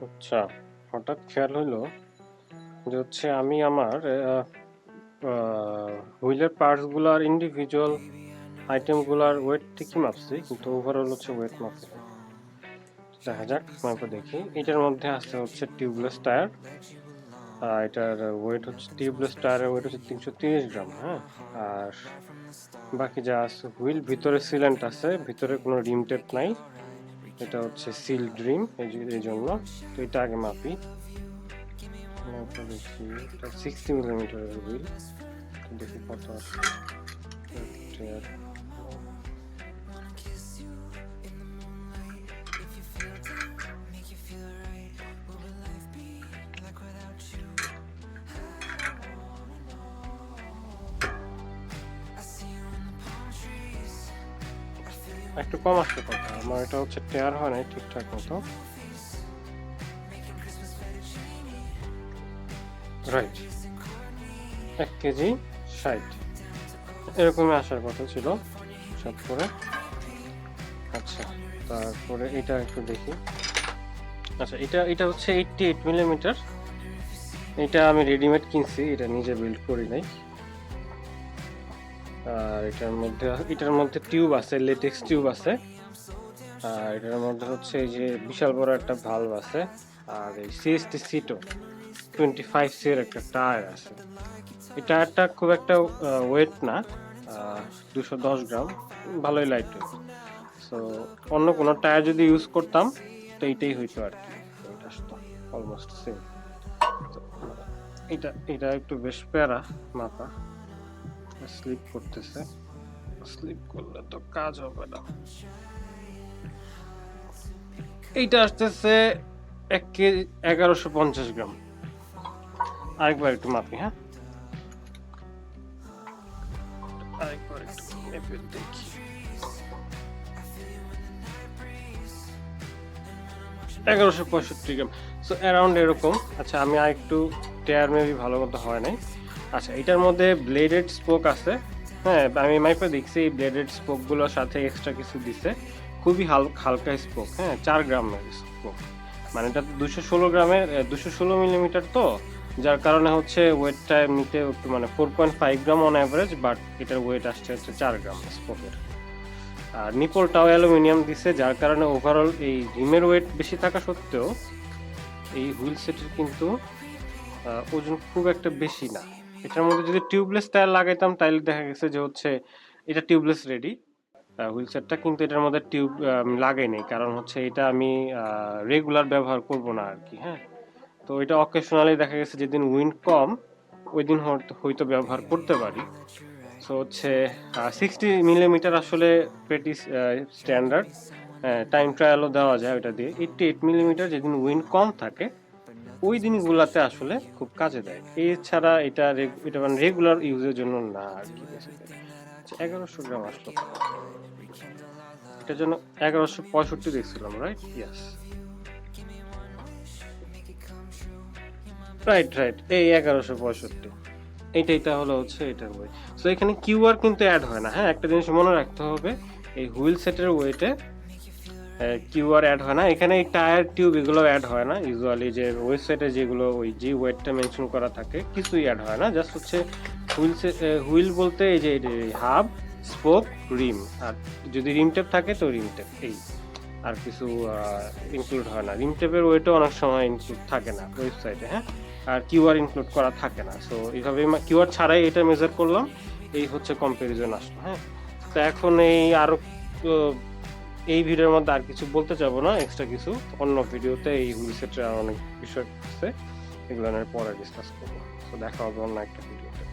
আচ্ছা, হঠাৎ খেয়াল হইলো যে আমি আমার হুইলের পার্টসগুলার ইন্ডিভিজুয়াল আইটেমগুলার ওয়েট ঠিকই মাপছি, কিন্তু ওভারঅল ওয়েট মাপি নাই। দেখা যাক, মাপে দেখি। এটার মধ্যে আছে টিউবলেস টায়ার। এটার ওয়েট টিউবলেস টায়ারের ওয়েট 330 গ্রাম। হ্যাঁ, আর বাকি যা আছে হুইল, ভিতরে সিলেন্ট আছে, ভিতরে কোনো রিম টেপ নাই। এটা সিল্ড রিম, এই জন্য। তো এটা আগে মাপি। দেখি, এটা 60 মিলিমিটারের হুইল। দেখি কত আছে। একটু কম আসছে কথা, আমার এটা টেয়ার হয় নাই ঠিকঠাক মতো। রাইট, 1 কেজি 60 এরকমই আসার কথা ছিল সব করে। আচ্ছা, তারপরে এটা একটু দেখি। আচ্ছা, এটা 88 মিলিমিটার। এটা আমি রেডিমেড কিনছি, এটা নিজে বিল্ড করি নাই। আর এটার মধ্যে টিউব আছে, লেটেক্স টিউব আছে। আর এটার মধ্যে এই যে বিশাল বড় একটা ভালভ আছে। আর এই সিএসটি সিটো 25 সি এর একটা টায়ার আছে। এই টায়ারটা খুব একটা ওয়েট না, 210 গ্রাম, ভালোই লাইট ওয়েট। সো অন্য কোনো টায়ার যদি ইউজ করতাম তো এইটাই হইতো আর কি, এটা আসতো অলমোস্ট সেম। এটা একটু বেশ প্যারা মাপা, স্লিপ করতেছে। স্লিপ করলে তো কাজ হবে না। এইটা আসতেছে 1 কেজি 1150 গ্রাম। আরেকবার একটু মাপি। হ্যাঁ, আরেকবার একটু মেপে দেখি। 1165 গ্রাম, সো অ্যারাউন্ড এরকম। আচ্ছা, আমি আরেকটু টায়ার মেবি ভালো মতো হয় নাই। আচ্ছা, এটার মধ্যে ব্লেডেড স্পোক আছে। হ্যাঁ, আমি মাইপে দেখছি এই ব্লেডেড স্পোকগুলোর সাথে এক্সট্রা কিছু দিছে। খুবই হালকা স্পোক। হ্যাঁ, 4 গ্রামের স্পোক, মানে এটা 216 মিলিমিটার, তো যার কারণে ওয়েটটা এমনিতে একটু মানে 4.5 গ্রাম অন অ্যাভারেজ, বাট এটার ওয়েট আসছে 4 গ্রাম স্পোকের। আর নিপলটাও অ্যালুমিনিয়াম দিছে, যার কারণে ওভারঅল এই রিমের ওয়েট বেশি থাকা সত্ত্বেও এই হুইল সেটের কিন্তু ওজন খুব একটা বেশি না। এটার মধ্যে যদি টিউবলেস টায়ার লাগাইতাম তাহলে দেখা গেছে যে এটা টিউবলেস রেডি হুইল সেটটা, কিন্তু এটার মধ্যে টিউব লাগাই নেই, কারণ এটা আমি রেগুলার ব্যবহার করব না আর কি। হ্যাঁ, তো এটা অকেশনালি দেখা গেছে যেদিন উইন্ড কম ওই দিন হয়তো ব্যবহার করতে পারি। সো 60 মিলিমিটার আসলে প্রেটি স্ট্যান্ডার্ড। টাইম ট্রায়ালও দেওয়া যায় ওটা দিয়ে। 88 মিলিমিটার যেদিন উইন্ড কম থাকে ওই দিনগুলোতে আসলে খুব কাজে দেয়। এছাড়া এটা মানে রেগুলার ইউজের জন্য না আর কি। 1100 গ্রাম আসলো, এটার জন্য 1165 দেখছিলাম, রাইট? ইয়াস, রাইট, এই 1165 এইটা হলো এটার ওয়েট। সো এখানে কিউআর কিন্তু অ্যাড হয় না। হ্যাঁ, একটা জিনিস মনে রাখতে হবে, এই হুইল সেটের ওয়েটে কিউআর অ্যাড হয় না। এখানে এই টায়ার টিউব এগুলো অ্যাড হয় না। ইউজুয়ালি যে ওয়েবসাইটে যেগুলো যে ওয়েটটা মেনশন করা থাকে কিছুই অ্যাড হয় না। জাস্ট হুইল বলতে এই যে হাব, স্পোক, রিম, আর যদি রিম টেপ থাকে তো রিম টেপ, এই আর কিছু ইনক্লুড হয় না। রিম টেপের ওয়েটও অনেক সময় ইনক্লুড থাকে না ওয়েবসাইটে। হ্যাঁ, আর কিউআর ইনক্লুড করা থাকে না। সো এইভাবে কিউআর ছাড়াই এটা মেজার করলাম, এই কম্পারিজন আসলো। হ্যাঁ, তো এখন এই ভিডিওর মধ্যে আর কিছু বলতে চাবো না এক্সট্রা কিছু। অন্য ভিডিওতে এই হুইল সেটের অনেক বিষয় আছে, এগুলো পরে ডিসকাস করবো। তো দেখা হবে অন্য একটা ভিডিওতে।